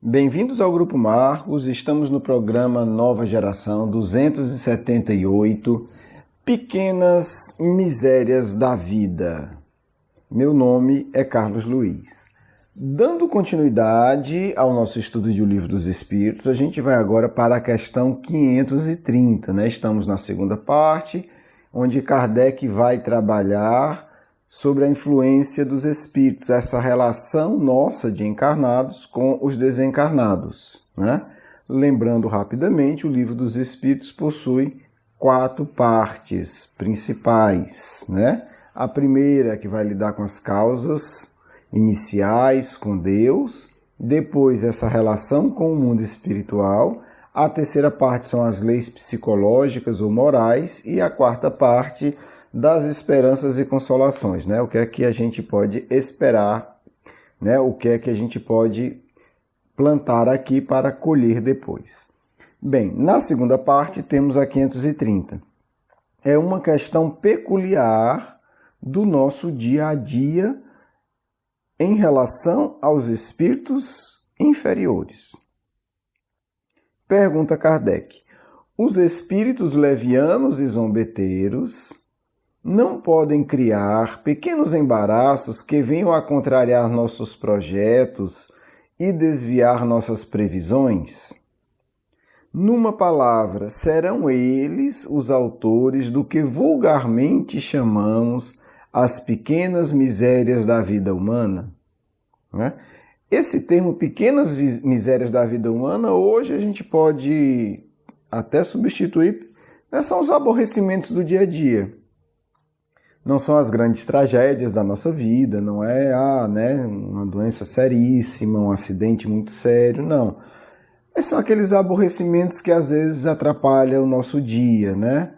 Bem-vindos ao Grupo Marcos, estamos no programa Nova Geração 278, Pequenas Misérias da Vida. Meu nome é Carlos Luiz. Dando continuidade ao nosso estudo de O Livro dos Espíritos, a gente vai agora para a questão 530, né? Estamos na segunda parte, onde Kardec vai trabalhar sobre a influência dos espíritos, essa relação nossa de encarnados com os desencarnados, né? Lembrando rapidamente, o Livro dos Espíritos possui 4 partes principais, né? A primeira, que vai lidar com as causas iniciais com Deus, depois essa relação com o mundo espiritual, a terceira parte são as leis psicológicas ou morais e a quarta parte das esperanças e consolações, né? O que é que a gente pode esperar, né? O que é que a gente pode plantar aqui para colher depois. Bem, na segunda parte temos a 530. É uma questão peculiar do nosso dia a dia em relação aos espíritos inferiores. Pergunta Kardec: os espíritos levianos e zombeteiros não podem criar pequenos embaraços que venham a contrariar nossos projetos e desviar nossas previsões? Numa palavra, serão eles os autores do que vulgarmente chamamos as pequenas misérias da vida humana? Né? Esse termo pequenas misérias da vida humana, hoje a gente pode até substituir, né? São os aborrecimentos do dia a dia. Não são as grandes tragédias da nossa vida, não é uma doença seríssima, um acidente muito sério, não. Mas são aqueles aborrecimentos que às vezes atrapalham o nosso dia, né?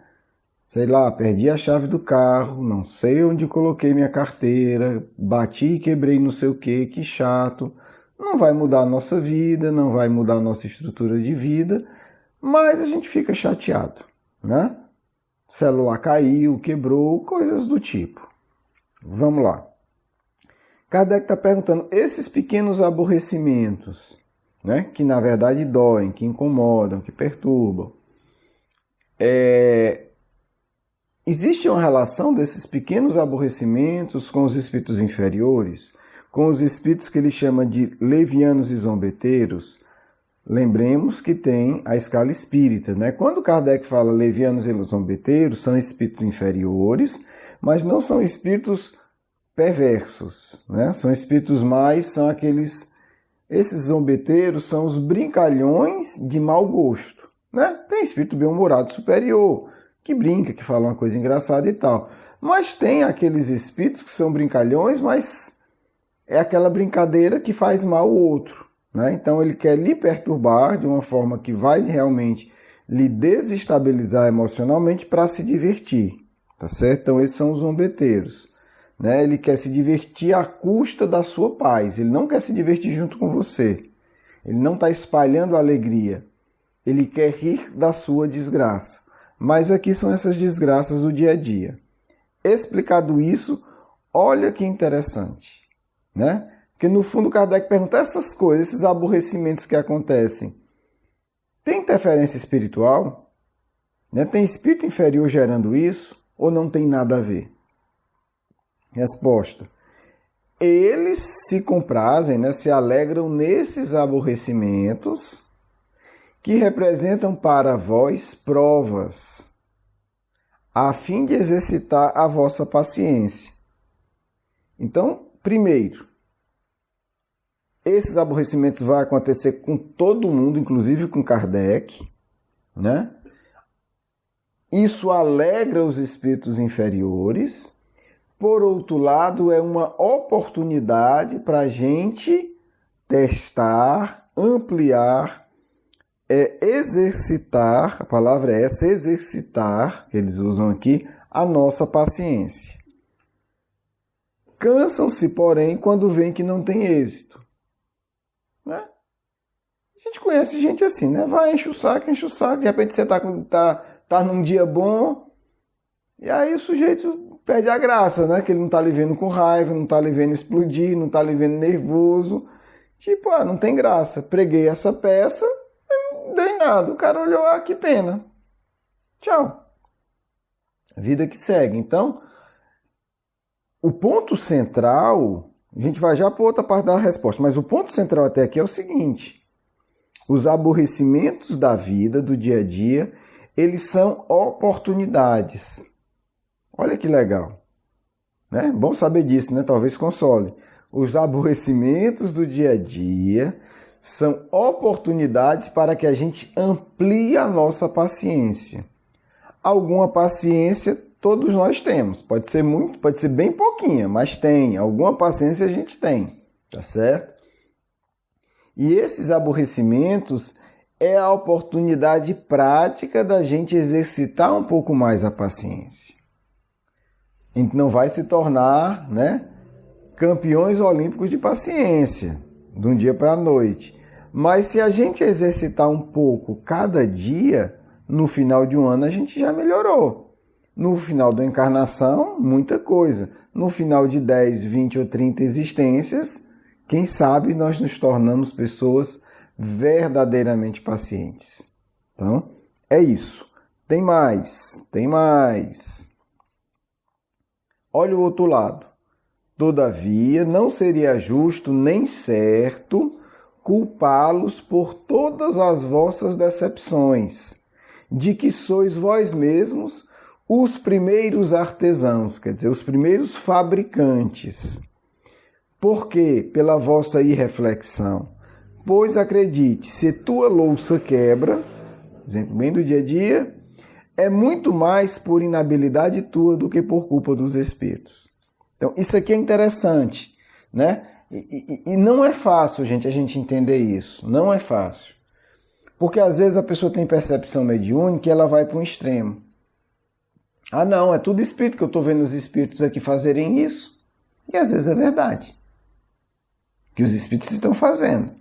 Sei lá, perdi a chave do carro, não sei onde coloquei minha carteira, bati e quebrei não sei o quê, que chato. Não vai mudar a nossa vida, não vai mudar a nossa estrutura de vida, mas a gente fica chateado, né? O celular caiu, quebrou, coisas do tipo. Vamos lá. Kardec está perguntando, esses pequenos aborrecimentos, né, que na verdade doem, que incomodam, que perturbam, existe uma relação desses pequenos aborrecimentos com os espíritos inferiores, com os espíritos que ele chama de levianos e zombeteiros? Lembremos que tem a escala espírita, né? Quando Kardec fala levianos e zombeteiros, são espíritos inferiores, mas não são espíritos perversos, né? São espíritos são aqueles... Esses zombeteiros são os brincalhões de mau gosto, né? Tem espírito bem-humorado superior, que brinca, que fala uma coisa engraçada e tal. Mas tem aqueles espíritos que são brincalhões, mas é aquela brincadeira que faz mal ao outro, né? Então ele quer lhe perturbar de uma forma que vai realmente lhe desestabilizar emocionalmente para se divertir, tá certo? Então esses são os zombeteiros, né? Ele quer se divertir à custa da sua paz, ele não quer se divertir junto com você, ele não está espalhando alegria, ele quer rir da sua desgraça. Mas aqui são essas desgraças do dia a dia. Explicado isso, olha que interessante, né? Porque no fundo Kardec pergunta, essas coisas, esses aborrecimentos que acontecem, tem interferência espiritual? Né? Tem espírito inferior gerando isso? Ou não tem nada a ver? Resposta: eles se comprazem, né, se alegram nesses aborrecimentos que representam para vós provas, a fim de exercitar a vossa paciência. Então, primeiro, esses aborrecimentos vão acontecer com todo mundo, inclusive com Kardec, né? Isso alegra os espíritos inferiores. Por outro lado, é uma oportunidade para a gente testar, ampliar, exercitar, a palavra é essa, exercitar, que eles usam aqui, a nossa paciência. Cansam-se, porém, quando veem que não tem êxito. Né? A gente conhece gente assim, né? Vai, enche o saco, de repente você tá num dia bom, e aí o sujeito perde a graça, né? Que ele não está lhe vendo com raiva, não está lhe vendo explodir, não está lhe vendo nervoso. Tipo, não tem graça. Preguei essa peça, não dei nada. O cara olhou, que pena. Tchau. Vida que segue. Então, o ponto central, a gente vai já para outra parte da resposta, mas o ponto central até aqui é o seguinte: os aborrecimentos da vida, do dia a dia, eles são oportunidades. Olha que legal. Né? Bom saber disso, né? Talvez console. Os aborrecimentos do dia a dia são oportunidades para que a gente amplie a nossa paciência. Alguma paciência todos nós temos. Pode ser muito, pode ser bem pouquinha, mas tem. Alguma paciência a gente tem, tá certo? E esses aborrecimentos é a oportunidade prática da gente exercitar um pouco mais a paciência. A gente não vai se tornar, né, campeões olímpicos de paciência, de um dia para a noite. Mas se a gente exercitar um pouco cada dia, no final de um ano a gente já melhorou. No final da encarnação, muita coisa. No final de 10, 20 ou 30 existências, quem sabe nós nos tornamos pessoas verdadeiramente pacientes. Então, é isso. Tem mais. Olha o outro lado. Todavia, não seria justo nem certo culpá-los por todas as vossas decepções, de que sois vós mesmos os primeiros artesãos, quer dizer, os primeiros fabricantes. Por quê? Pela vossa irreflexão. Pois acredite, se tua louça quebra, exemplo bem do dia a dia, é muito mais por inabilidade tua do que por culpa dos espíritos. Então, isso aqui é interessante, né? E não é fácil, gente, a gente entender isso. Não é fácil. Porque às vezes a pessoa tem percepção mediúnica e ela vai para um extremo. Não, é tudo espírito, que eu estou vendo os espíritos aqui fazerem isso. E às vezes é verdade. Que os espíritos estão fazendo.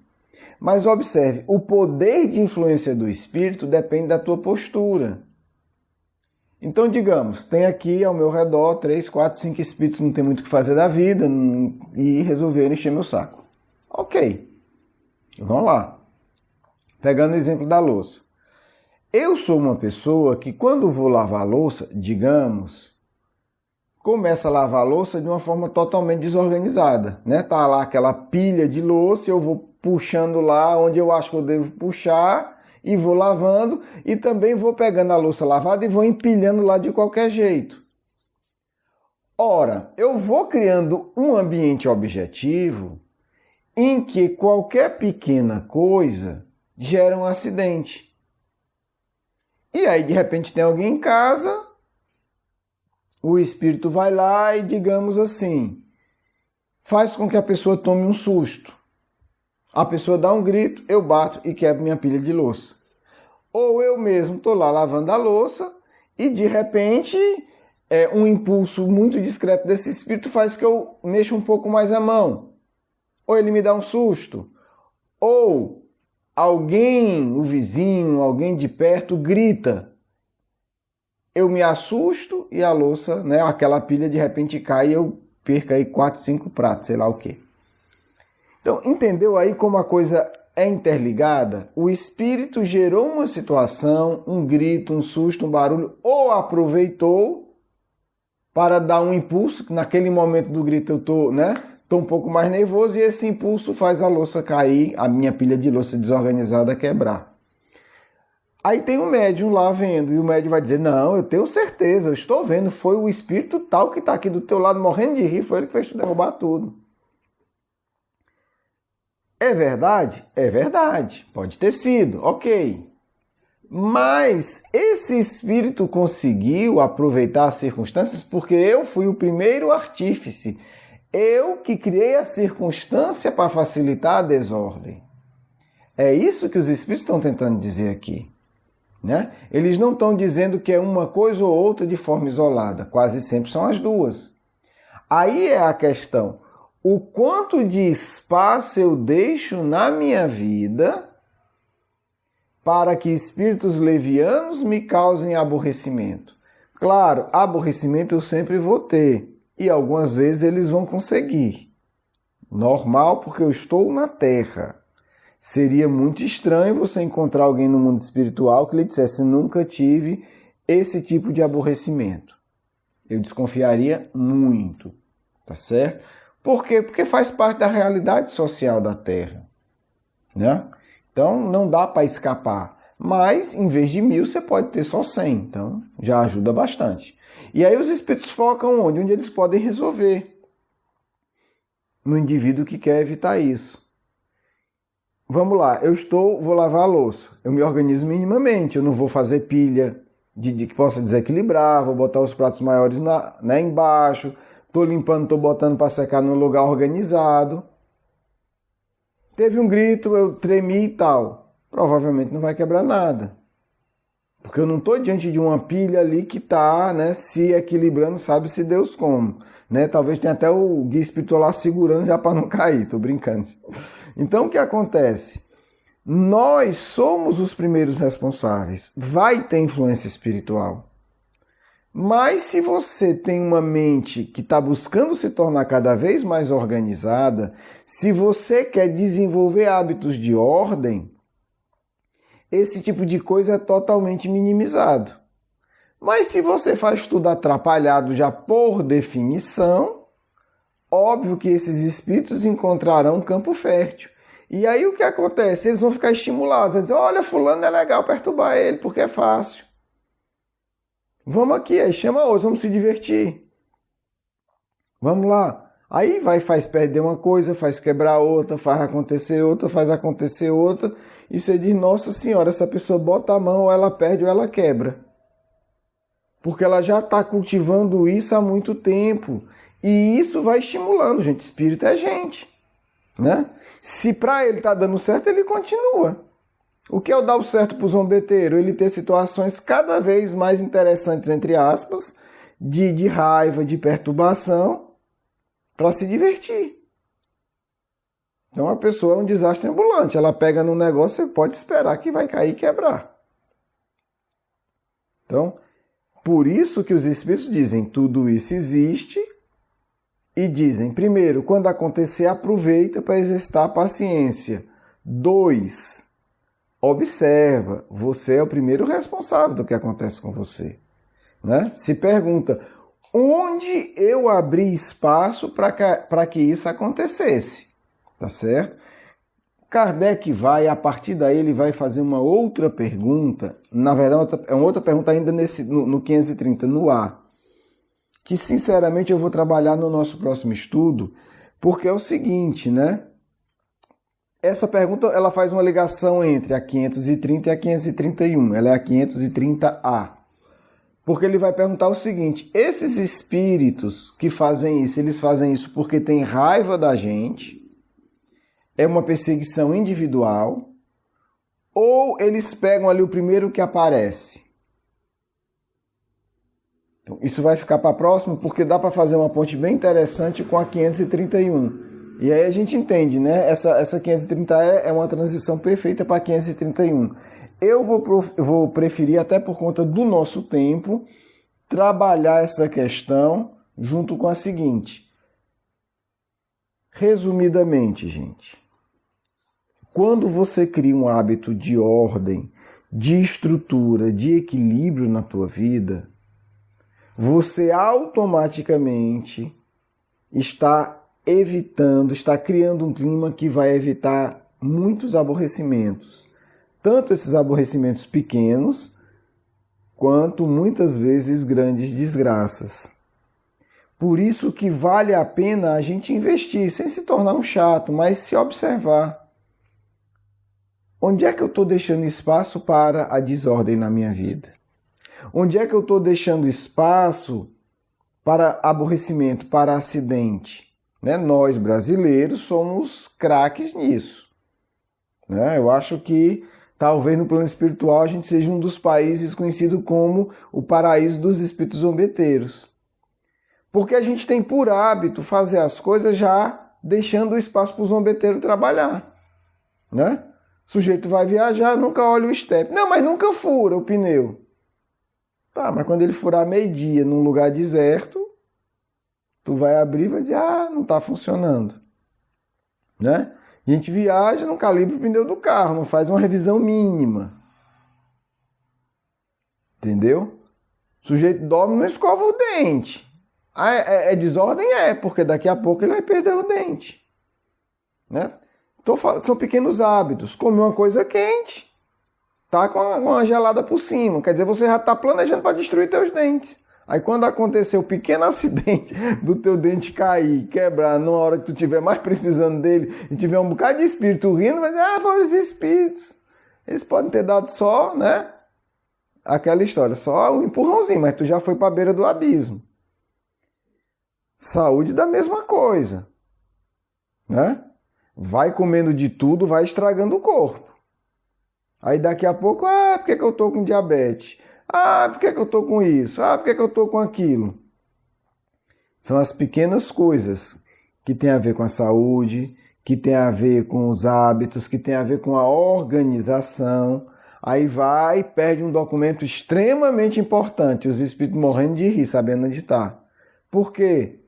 Mas observe, o poder de influência do espírito depende da tua postura. Então, digamos, tem aqui ao meu redor 3, 4, 5 espíritos que não tem muito o que fazer da vida e resolveram encher meu saco. Ok, vamos lá. Pegando o exemplo da louça. Eu sou uma pessoa que quando vou lavar a louça, digamos, começa a lavar a louça de uma forma totalmente desorganizada, né? Tá lá aquela pilha de louça, eu vou puxando lá onde eu acho que eu devo puxar e vou lavando, e também vou pegando a louça lavada e vou empilhando lá de qualquer jeito. Ora, eu vou criando um ambiente objetivo em que qualquer pequena coisa gera um acidente. E aí, de repente, tem alguém em casa, o espírito vai lá e, digamos assim, faz com que a pessoa tome um susto. A pessoa dá um grito, eu bato e quebro minha pilha de louça. Ou eu mesmo estou lá lavando a louça e, de repente, um impulso muito discreto desse espírito faz que eu mexa um pouco mais a mão. Ou ele me dá um susto. Ou alguém, o vizinho, alguém de perto, grita. Eu me assusto e a louça, né, aquela pilha, de repente cai e eu perco aí 4, 5 pratos, sei lá o quê. Então, entendeu aí como a coisa é interligada? O espírito gerou uma situação, um grito, um susto, um barulho, ou aproveitou para dar um impulso, que naquele momento do grito eu estou, um pouco mais nervoso, e esse impulso faz a louça cair, a minha pilha de louça desorganizada quebrar. Aí tem um médium lá vendo, e o médium vai dizer, não, eu tenho certeza, eu estou vendo, foi o espírito tal que está aqui do teu lado morrendo de rir, foi ele que fez tu derrubar tudo. É verdade? É verdade. Pode ter sido, ok. Mas esse espírito conseguiu aproveitar as circunstâncias porque eu fui o primeiro artífice. Eu que criei a circunstância para facilitar a desordem. É isso que os espíritos estão tentando dizer aqui. Né? Eles não estão dizendo que é uma coisa ou outra de forma isolada. Quase sempre são as duas. Aí é a questão. O quanto de espaço eu deixo na minha vida para que espíritos levianos me causem aborrecimento? Claro, aborrecimento eu sempre vou ter, e algumas vezes eles vão conseguir. Normal porque eu estou na Terra. Seria muito estranho você encontrar alguém no mundo espiritual que lhe dissesse: nunca tive esse tipo de aborrecimento. Eu desconfiaria muito, tá certo? Por quê? Porque faz parte da realidade social da Terra, né? Então não dá para escapar. Mas em vez de 1000 você pode ter só 100, então já ajuda bastante. E aí os espíritos focam onde? Onde eles podem resolver. No indivíduo que quer evitar isso. Vamos lá, vou lavar a louça. Eu me organizo minimamente, eu não vou fazer pilha de que possa desequilibrar, vou botar os pratos maiores embaixo, estou limpando, estou botando para secar num lugar organizado. Teve um grito, eu tremi e tal. Provavelmente não vai quebrar nada. Porque eu não estou diante de uma pilha ali que está, né, se equilibrando, sabe-se Deus como. Né? Talvez tenha até o guia espiritual lá segurando já para não cair, estou brincando. Então o que acontece? Nós somos os primeiros responsáveis. Vai ter influência espiritual. Mas se você tem uma mente que está buscando se tornar cada vez mais organizada, se você quer desenvolver hábitos de ordem, esse tipo de coisa é totalmente minimizado. Mas se você faz tudo atrapalhado já por definição, óbvio que esses espíritos encontrarão um campo fértil. E aí o que acontece? Eles vão ficar estimulados. Eles dizem: olha, fulano é legal perturbar ele, porque é fácil. Vamos aqui, aí chama outros, vamos se divertir. Vamos lá. Aí faz perder uma coisa, faz quebrar outra, faz acontecer outra, e você diz: nossa senhora, essa pessoa bota a mão, ou ela perde ou ela quebra. Porque ela já está cultivando isso há muito tempo. E isso vai estimulando, gente. Espírito é gente, né? Se para ele está dando certo, ele continua. O que é o dar o certo para o zombeteiro? Ele ter situações cada vez mais interessantes, entre aspas, de raiva, de perturbação, para se divertir. Então a pessoa é um desastre ambulante. Ela pega num negócio e pode esperar que vai cair e quebrar. Então, por isso que os espíritos dizem: tudo isso existe. E dizem, primeiro, quando acontecer, aproveita para exercitar a paciência. 2, observa, você é o primeiro responsável do que acontece com você. Né? Se pergunta: onde eu abri espaço para que isso acontecesse? Tá certo? Kardec a partir daí ele vai fazer uma outra pergunta, na verdade é uma outra pergunta ainda no 530, no A, que sinceramente eu vou trabalhar no nosso próximo estudo, porque é o seguinte, né? Essa pergunta ela faz uma ligação entre a 530 e a 531, ela é a 530A. Porque ele vai perguntar o seguinte: esses espíritos que fazem isso, eles fazem isso porque têm raiva da gente? É uma perseguição individual? Ou eles pegam ali o primeiro que aparece? Então, isso vai ficar para a próxima, porque dá para fazer uma ponte bem interessante com a 531. E aí a gente entende, né? Essa 530 é uma transição perfeita para a 531. Eu vou preferir, até por conta do nosso tempo, trabalhar essa questão junto com a seguinte. Resumidamente, gente, quando você cria um hábito de ordem, de estrutura, de equilíbrio na tua vida, você automaticamente está criando um clima que vai evitar muitos aborrecimentos. Tanto esses aborrecimentos pequenos, quanto muitas vezes grandes desgraças. Por isso que vale a pena a gente investir, sem se tornar um chato, mas se observar. Onde é que eu estou deixando espaço para a desordem na minha vida? Onde é que eu estou deixando espaço para aborrecimento, para acidente? Né? Nós, brasileiros, somos craques nisso. Né? Eu acho que talvez no plano espiritual a gente seja um dos países conhecido como o paraíso dos espíritos zombeteiros. Porque a gente tem por hábito fazer as coisas já deixando o espaço para o zombeteiro trabalhar. Né? O sujeito vai viajar, nunca olha o step. Não, mas nunca fura o pneu. Tá, mas quando ele furar meio-dia num lugar deserto, tu vai abrir e vai dizer: ah, não está funcionando. né? A gente viaja, não calibra o pneu do carro, não faz uma revisão mínima. Entendeu? O sujeito dorme e não escova o dente. É desordem? Porque daqui a pouco ele vai perder o dente. Né? São pequenos hábitos. Comer uma coisa quente, tá com uma gelada por cima. Quer dizer, você já está planejando para destruir teus dentes. Aí quando acontecer o pequeno acidente do teu dente cair, quebrar, numa hora que tu estiver mais precisando dele, e tiver um bocado de espírito rindo, vai dizer, foram os espíritos. Eles podem ter dado só, né? Aquela história, só um empurrãozinho, mas tu já foi para a beira do abismo. Saúde da mesma coisa, né? Vai comendo de tudo, vai estragando o corpo. Aí daqui a pouco, por que eu tô com diabetes? Por que eu tô com isso? Por que eu tô com aquilo? São as pequenas coisas que têm a ver com a saúde, que têm a ver com os hábitos, que têm a ver com a organização. Aí vai e perde um documento extremamente importante. Os espíritos morrendo de rir, sabendo onde está. Por quê?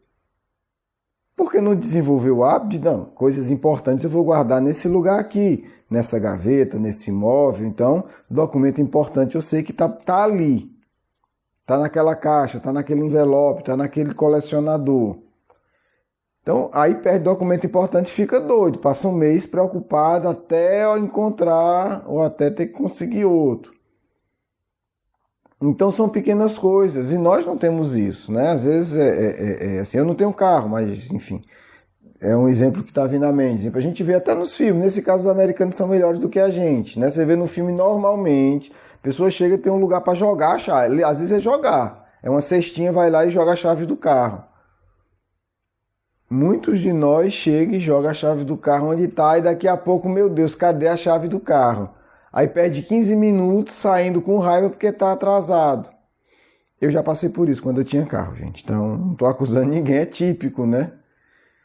Porque não desenvolveu o hábito de, não, coisas importantes eu vou guardar nesse lugar aqui, nessa gaveta, nesse imóvel. Então, documento importante eu sei que tá ali. Está naquela caixa, está naquele envelope, está naquele colecionador. Então, aí perde documento importante e fica doido. Passa um mês preocupado até encontrar ou até ter que conseguir outro. Então, são pequenas coisas. E nós não temos isso, né? Às vezes, assim, eu não tenho carro, mas, enfim, é um exemplo que está vindo à mente. A gente vê até nos filmes. Nesse caso, os americanos são melhores do que a gente, né? Você vê no filme, normalmente, a pessoa chega e tem um lugar para jogar a chave. Às vezes é jogar. É uma cestinha, vai lá e joga a chave do carro. Muitos de nós chegam e jogam a chave do carro onde está e daqui a pouco, meu Deus, cadê a chave do carro? Aí perde 15 minutos saindo com raiva porque está atrasado. Eu já passei por isso quando eu tinha carro, gente. Então, não estou acusando ninguém, é típico, né?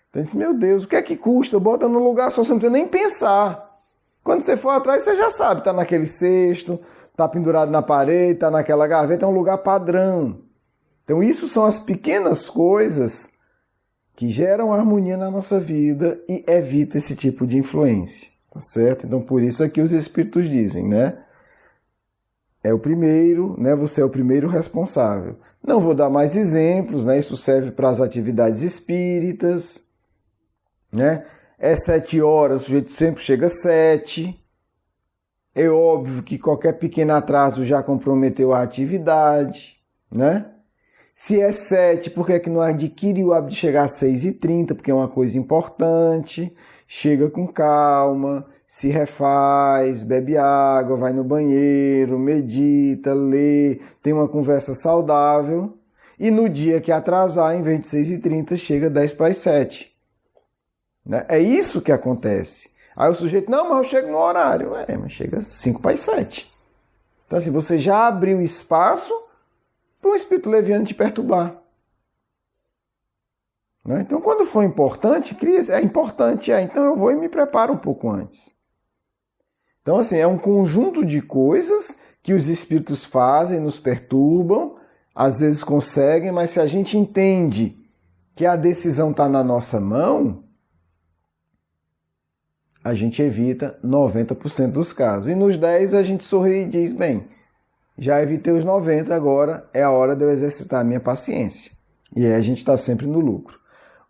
Então, eu disse, meu Deus, o que é que custa? Bota no lugar só, você não precisa nem pensar. Quando você for atrás, você já sabe, está naquele cesto, está pendurado na parede, está naquela gaveta, é um lugar padrão. Então, isso são as pequenas coisas que geram harmonia na nossa vida e evita esse tipo de influência, tá certo? Então, por isso aqui os espíritos dizem, né? É o primeiro, né? Você é o primeiro responsável. Não vou dar mais exemplos, né? Isso serve para as atividades espíritas, né? É 7 horas, o sujeito sempre chega às 7. É óbvio que qualquer pequeno atraso já comprometeu a atividade, né? Se é 7, por que não adquire o hábito de chegar às 6h30? Porque é uma coisa importante. Chega com calma, se refaz, bebe água, vai no banheiro, medita, lê, tem uma conversa saudável. E no dia que atrasar, em vez de 6h30, chega 10:07. Né? É isso que acontece. Aí o sujeito, não, mas eu chego no horário. Mas chega 5:07. Então assim, você já abriu espaço para um espírito leviano te perturbar. Né? Então, quando for importante, é importante, então eu vou e me preparo um pouco antes. Então, assim, é um conjunto de coisas que os espíritos fazem, nos perturbam, às vezes conseguem, mas se a gente entende que a decisão está na nossa mão, a gente evita 90% dos casos. E nos 10% a gente sorri e diz, bem, já evitei os 90%, agora é a hora de eu exercitar a minha paciência. E aí a gente está sempre no lucro.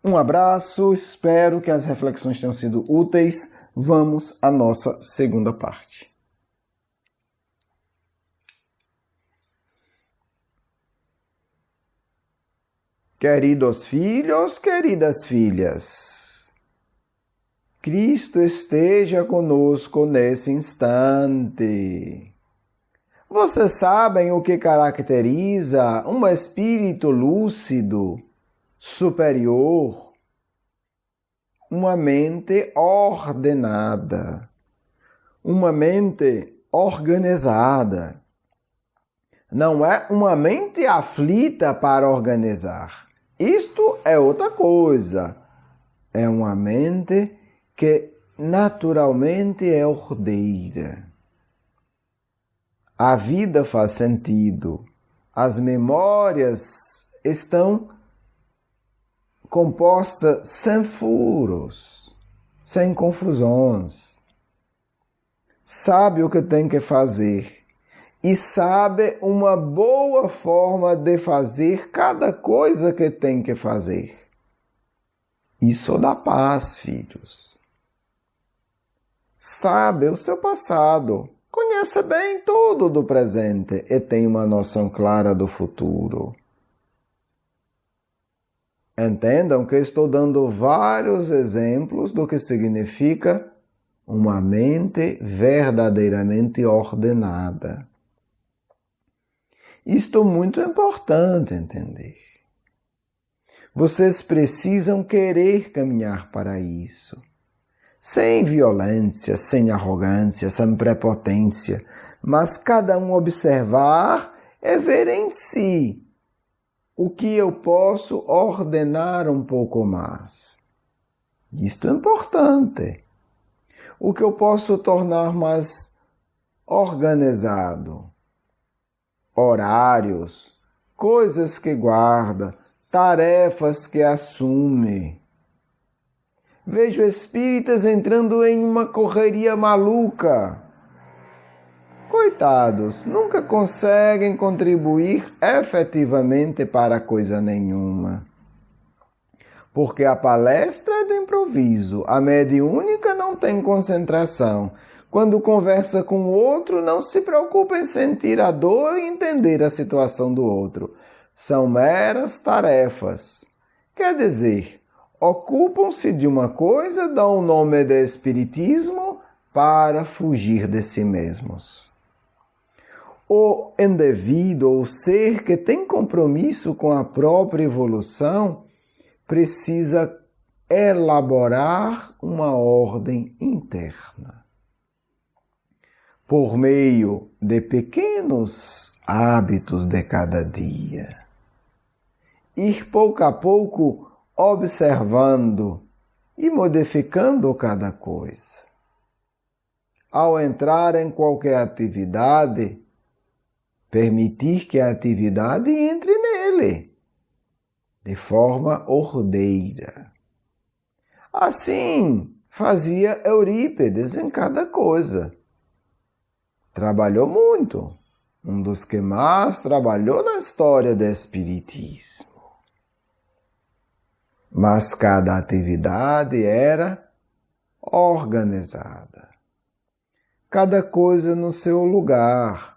Um abraço, espero que as reflexões tenham sido úteis. Vamos à nossa segunda parte. Queridos filhos, queridas filhas, Cristo esteja conosco nesse instante. Vocês sabem o que caracteriza um espírito lúcido, superior? Uma mente ordenada, uma mente organizada. Não é uma mente aflita para organizar. Isto é outra coisa. É uma mente que naturalmente é ordeira. A vida faz sentido. As memórias estão compostas sem furos. sem confusões. Sabe o que tem que fazer e sabe uma boa forma de fazer cada coisa que tem que fazer. Isso dá paz, filhos. Sabe o seu passado, conhece bem tudo do presente e tem uma noção clara do futuro. Entendam que estou dando vários exemplos do que significa uma mente verdadeiramente ordenada. Isto é muito importante entender. Vocês precisam querer caminhar para isso. Sem violência, sem arrogância, sem prepotência, mas cada um observar e ver em si o que eu posso ordenar um pouco mais. Isto é importante. O que eu posso tornar mais organizado. Horários, coisas que guarda, tarefas que assume. Vejo espíritas entrando em uma correria maluca. Coitados, nunca conseguem contribuir efetivamente para coisa nenhuma. Porque a palestra é de improviso, a mediúnica não tem concentração. Quando conversa com o outro, não se preocupa em sentir a dor e entender a situação do outro. São meras tarefas. Quer dizer, ocupam-se de uma coisa, dão o nome de espiritismo para fugir de si mesmos. O indivíduo, ou ser que tem compromisso com a própria evolução, precisa elaborar uma ordem interna. Por meio de pequenos hábitos de cada dia. Ir pouco a pouco observando e modificando cada coisa. Ao entrar em qualquer atividade, permitir que a atividade entre nele, de forma ordeira. Assim fazia Eurípides em cada coisa. Trabalhou muito, um dos que mais trabalhou na história do Espiritismo. Mas cada atividade era organizada. Cada coisa no seu lugar,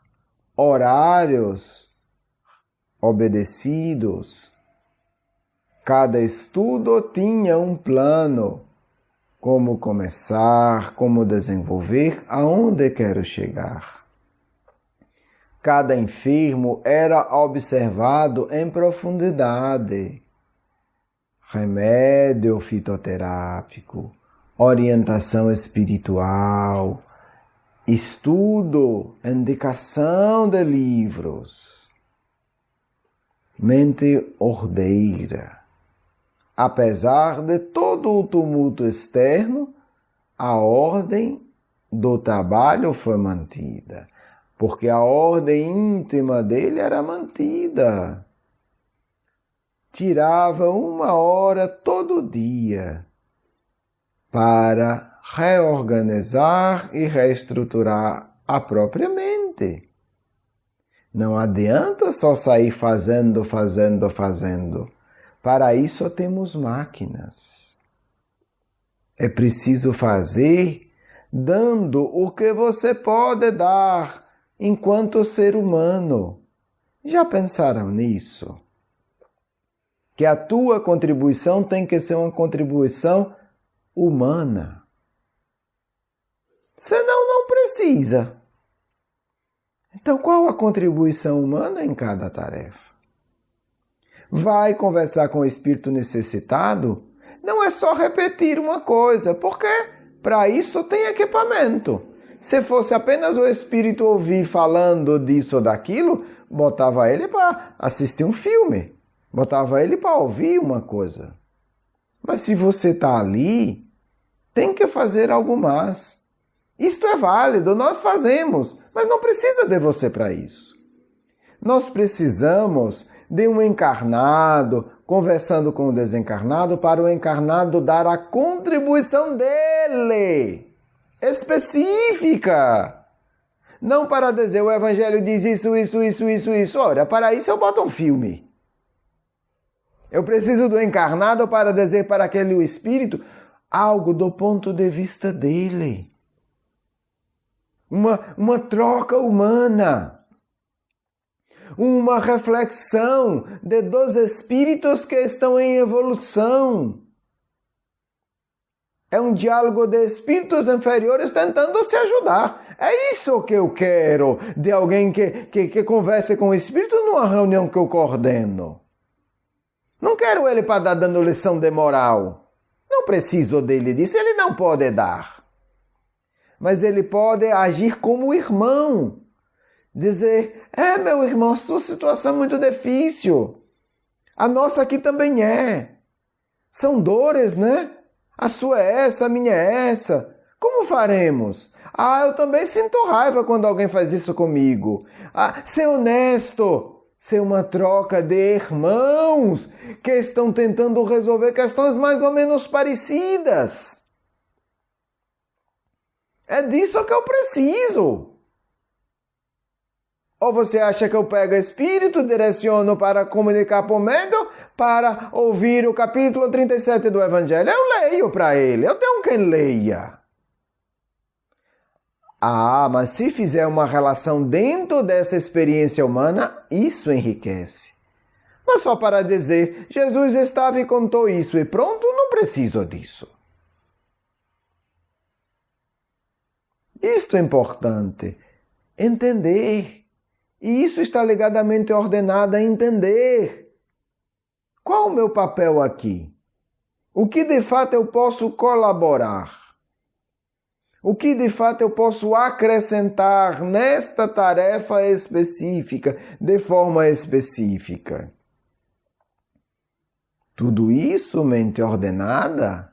horários obedecidos. Cada estudo tinha um plano, como começar, como desenvolver, aonde quero chegar. Cada enfermo era observado em profundidade. Remédio fitoterápico, orientação espiritual, estudo, indicação de livros. Mente ordeira. Apesar de todo o tumulto externo, a ordem do trabalho foi mantida, porque a ordem íntima dele era mantida. Tirava 1 hora todo dia para reorganizar e reestruturar a própria mente. Não adianta só sair fazendo. Para isso temos máquinas. É preciso fazer dando o que você pode dar enquanto ser humano. Já pensaram nisso? Que a tua contribuição tem que ser uma contribuição humana. Senão não precisa. Então qual a contribuição humana em cada tarefa? Vai conversar com o espírito necessitado? Não é só repetir uma coisa, porque para isso tem equipamento. Se fosse apenas o espírito ouvir falando disso ou daquilo, botava ele para assistir um filme. Botava ele para ouvir uma coisa. Mas se você está ali, tem que fazer algo mais. Isto é válido, nós fazemos, mas não precisa de você para isso. Nós precisamos de um encarnado conversando com o desencarnado para o encarnado dar a contribuição dele, específica. Não para dizer o Evangelho diz isso. Ora, para isso eu boto um filme. Eu preciso do encarnado para dizer para aquele espírito algo do ponto de vista dele. Uma troca humana. Uma reflexão de dois espíritos que estão em evolução. É um diálogo de espíritos inferiores tentando se ajudar. É isso que eu quero de alguém que converse com o espírito numa reunião que eu coordeno. Não quero ele para dar dando lição de moral. Não preciso dele disso, ele não pode dar. Mas ele pode agir como irmão. Dizer, meu irmão, sua situação é muito difícil. A nossa aqui também é. São dores, né? A sua é essa, a minha é essa. Como faremos? Eu também sinto raiva quando alguém faz isso comigo. Ser honesto. Ser uma troca de irmãos que estão tentando resolver questões mais ou menos parecidas. É disso que eu preciso. Ou você acha que eu pego espírito, direciono para comunicar por medo, para ouvir o capítulo 37 do Evangelho? Eu leio para ele, eu tenho quem leia. Mas se fizer uma relação dentro dessa experiência humana, isso enriquece. Mas só para dizer, Jesus estava e contou isso e pronto, não preciso disso. Isto é importante, entender. E isso está ligado à mente ordenada a entender. Qual o meu papel aqui? O que de fato eu posso colaborar? O que de fato eu posso acrescentar nesta tarefa específica, de forma específica? Tudo isso, mente ordenada,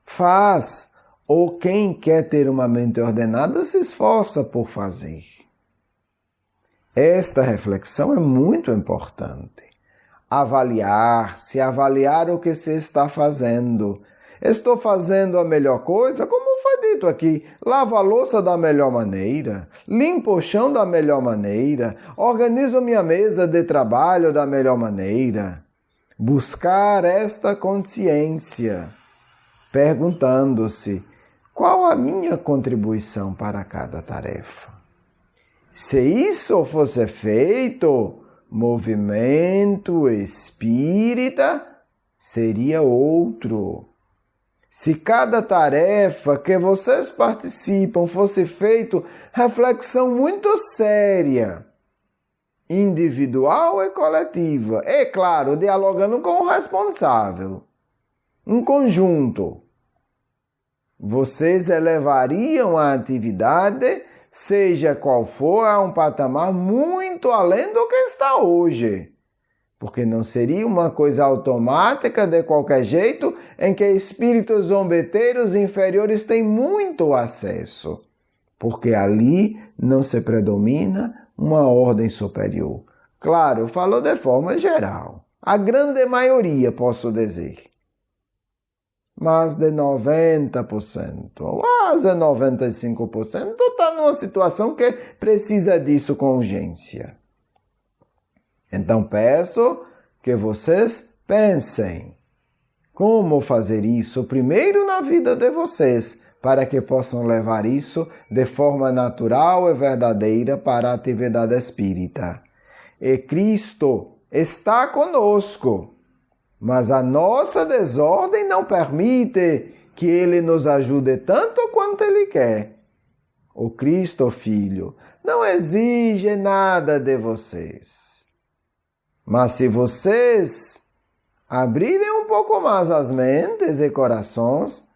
faz, ou quem quer ter uma mente ordenada se esforça por fazer. Esta reflexão é muito importante. Avaliar-se, avaliar o que se está fazendo. Estou fazendo a melhor coisa? Como foi dito aqui, lavo a louça da melhor maneira, limpo o chão da melhor maneira, organizo minha mesa de trabalho da melhor maneira. Buscar esta consciência, perguntando-se, qual a minha contribuição para cada tarefa? Se isso fosse feito, movimento espírita seria outro. Se cada tarefa que vocês participam fosse feito reflexão muito séria, individual e coletiva, e claro, dialogando com o responsável, em conjunto, vocês elevariam a atividade, seja qual for, a um patamar muito além do que está hoje. Porque não seria uma coisa automática de qualquer jeito em que espíritos zombeteiros inferiores têm muito acesso. Porque ali não se predomina uma ordem superior. Claro, falo de forma geral. A grande maioria, posso dizer. Mais de 90%, quase 95% está numa situação que precisa disso com urgência. Então peço que vocês pensem como fazer isso primeiro na vida de vocês, para que possam levar isso de forma natural e verdadeira para a atividade espírita. E Cristo está conosco. Mas a nossa desordem não permite que Ele nos ajude tanto quanto Ele quer. O Cristo Filho não exige nada de vocês. Mas se vocês abrirem um pouco mais as mentes e corações,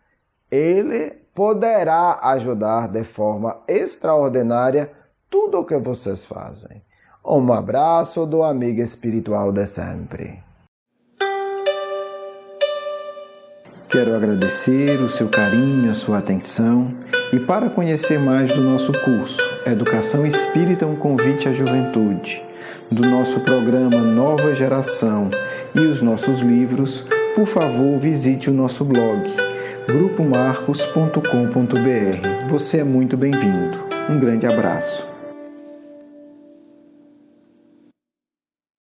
Ele poderá ajudar de forma extraordinária tudo o que vocês fazem. Um abraço do amigo espiritual de sempre. Quero agradecer o seu carinho, a sua atenção e para conhecer mais do nosso curso Educação Espírita, um convite à juventude, do nosso programa Nova Geração e os nossos livros, por favor, visite o nosso blog grupomarcos.com.br. Você é muito bem-vindo. Um grande abraço.